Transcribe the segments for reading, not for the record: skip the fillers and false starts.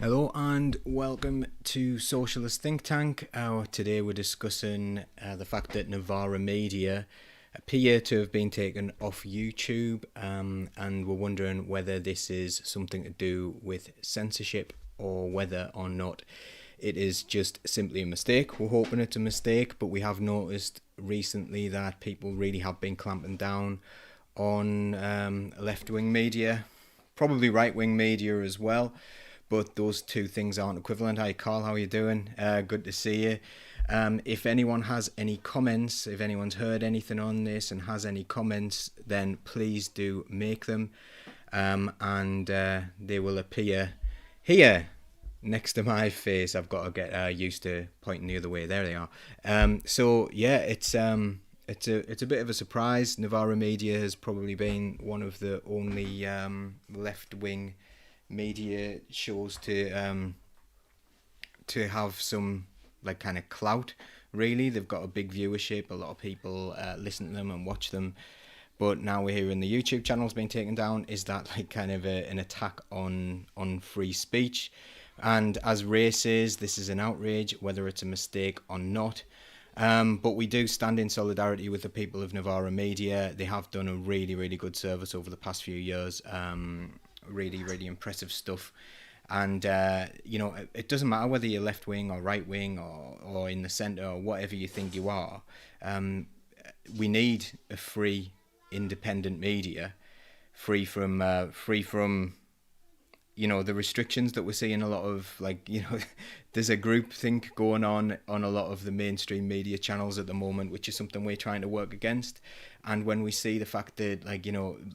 Hello and welcome to Socialist Think Tank. Today we're discussing the fact that Novara Media appear to have been taken off YouTube, and we're wondering whether this is something to do with censorship or whether or not it is just simply a mistake. We're hoping it's a mistake, but we have noticed recently that people really have been clamping down on left-wing media, probably right-wing media as well. But those two things aren't equivalent. Hi, Carl. How are you doing? Good to see you. If anyone has any comments, if anyone's heard anything on this and has any comments, then please do make them. And they will appear here next to my face. I've got to get used to pointing the other way. There they are. So yeah, it's a bit of a surprise. Novara Media has probably been one of the only left-wing media shows to have some like kind of clout. Really, they've got a big viewership. A lot of people listen to them and watch them. But now we're hearing the YouTube channel's been taken down. Is that like kind of an attack on free speech? And as races, this is an outrage, whether it's a mistake or not. But we do stand in solidarity with the people of Novara Media. They have done a really, really good service over the past few years. Really, really impressive stuff. And, it doesn't matter whether you're left wing or right wing or in the centre or whatever you think you are. We need a free, independent media, free from the restrictions that we're seeing a lot of, there's a groupthink going on a lot of the mainstream media channels at the moment, which is something we're trying to work against. And when we see the fact that,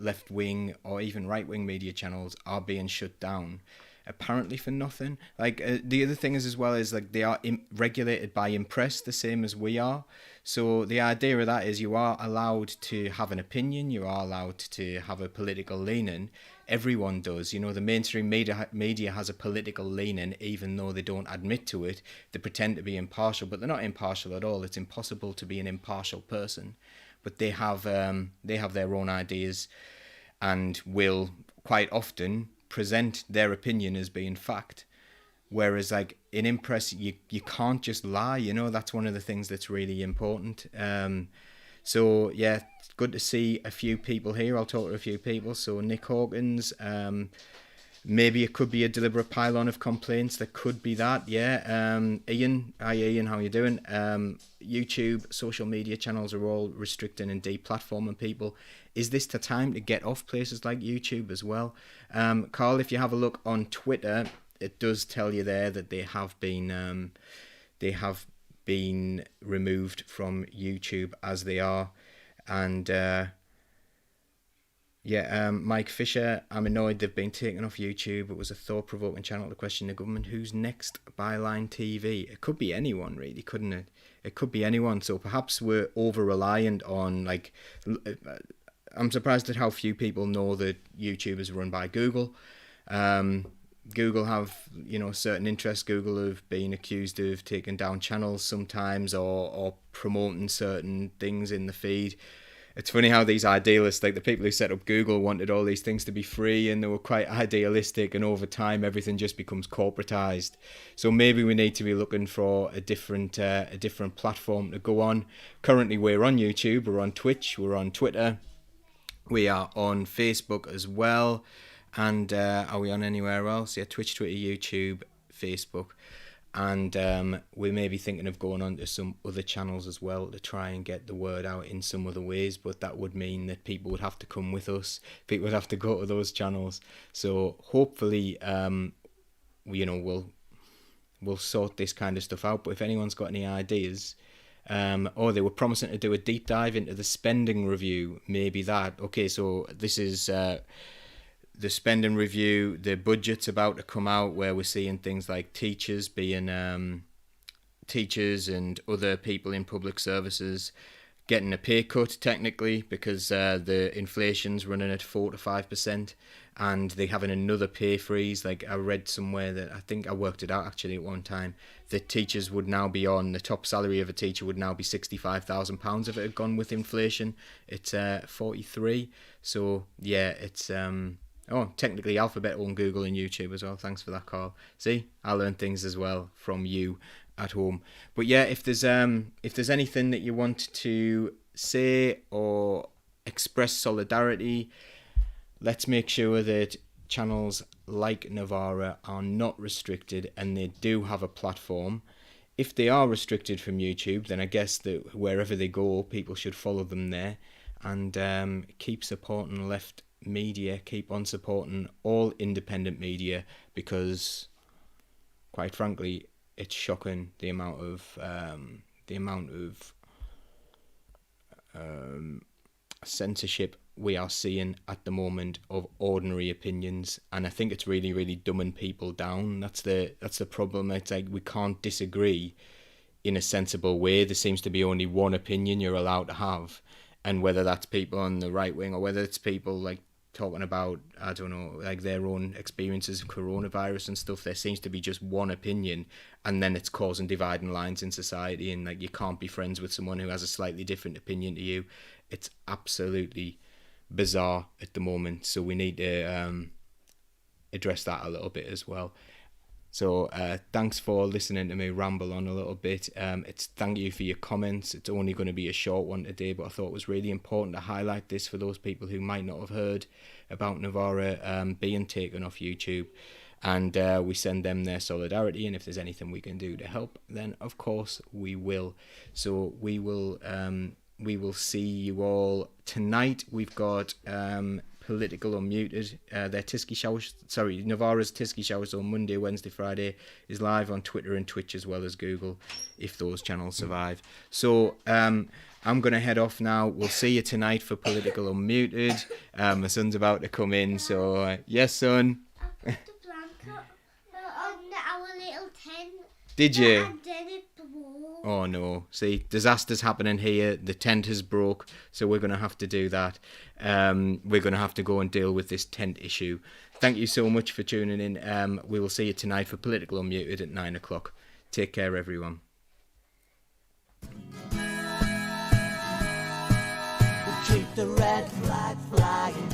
left-wing or even right-wing media channels are being shut down, apparently for nothing. The other thing is as well is, they are regulated by Impress, the same as we are. So the idea of that is you are allowed to have an opinion, you are allowed to have a political leaning. Everyone does. The mainstream media has a political leaning, even though they don't admit to it. They pretend to be impartial, but they're not impartial at all. It's impossible to be an impartial person. But they have their own ideas and will quite often present their opinion as being fact. Whereas in Impress, you can't just lie, that's one of the things that's really important. So yeah, it's good to see a few people here. I'll talk to a few people. So Nick Hawkins, maybe it could be a deliberate pile-on of complaints. There could be that, yeah. Ian, hi Ian, how you doing? YouTube, social media channels are all restricting and deplatforming people. Is this the time to get off places like YouTube as well? Carl, if you have a look on Twitter, it does tell you there that they have been removed from YouTube as they are. And Mike Fisher, I'm annoyed they've been taken off YouTube. It was a thought-provoking channel to question the government. Who's next? Byline TV. It could be anyone, really, couldn't it? It could be anyone. So perhaps we're over-reliant on, I'm surprised at how few people know that YouTube is run by Google. Google have, certain interests. Google have been accused of taking down channels sometimes or promoting certain things in the feed. It's funny how these idealists, the people who set up Google, wanted all these things to be free, and they were quite idealistic, and over time everything just becomes corporatized. So maybe we need to be looking for a different platform to go on. Currently we're on YouTube, we're on Twitch, we're on Twitter, we are on Facebook as well. And are we on anywhere else? Yeah, Twitch, Twitter, YouTube, Facebook. And we may be thinking of going on to some other channels as well to try and get the word out in some other ways. But that would mean that people would have to come with us. People would have to go to those channels. So hopefully, we'll sort this kind of stuff out. But if anyone's got any ideas, they were promising to do a deep dive into the spending review. Maybe that. Okay, so this is... the spending review, the budget's about to come out, where we're seeing things like teachers and other people in public services getting a pay cut technically because the inflation's running at 4 to 5%, and they're having another pay freeze. I read somewhere that I think I worked it out actually at one time, that teachers would now be on, the top salary of a teacher would now be £65,000 if it had gone with inflation. It's 43. So yeah, it's Oh, technically alphabetical on Google and YouTube as well. Thanks for that, Carl. See, I learned things as well from you at home. But yeah, if there's anything that you want to say or express solidarity, let's make sure that channels like Novara are not restricted and they do have a platform. If they are restricted from YouTube, then I guess that wherever they go, people should follow them there, and keep supporting left media, keep on supporting all independent media, because quite frankly it's shocking the amount of censorship we are seeing at the moment of ordinary opinions, and I think it's really, really dumbing people down. That's the problem. It's like we can't disagree in a sensible way. There seems to be only one opinion you're allowed to have, and whether that's people on the right wing or whether it's people like talking about, I don't know, like their own experiences of coronavirus and stuff, there seems to be just one opinion, and then it's causing dividing lines in society, and like you can't be friends with someone who has a slightly different opinion to you. It's absolutely bizarre at the moment, so we need to address that a little bit as well. So thanks for listening to me ramble on a little bit. Thank you for your comments. It's only going to be a short one today, but I thought it was really important to highlight this for those people who might not have heard about Novara being taken off YouTube. And we send them their solidarity, and if there's anything we can do to help, then of course we will. So we will see you all tonight. We've got Political Unmuted, their Tisky Shower, Novara's Tisky Showers on Monday, Wednesday, Friday is live on Twitter and Twitch as well as Google, if those channels survive. So I'm going to head off now. We'll see you tonight for Political Unmuted. My son's about to come in, so yes, son. I put the blanket on our little tent. Did you? And then it broke. Oh no, see, disaster's happening here. The tent has broke, so we're going to have to do that. We're going to have to go and deal with this tent issue. Thank you so much for tuning in. We will see you tonight for Political Unmuted at 9 o'clock. Take care, everyone. Keep the red flag flying.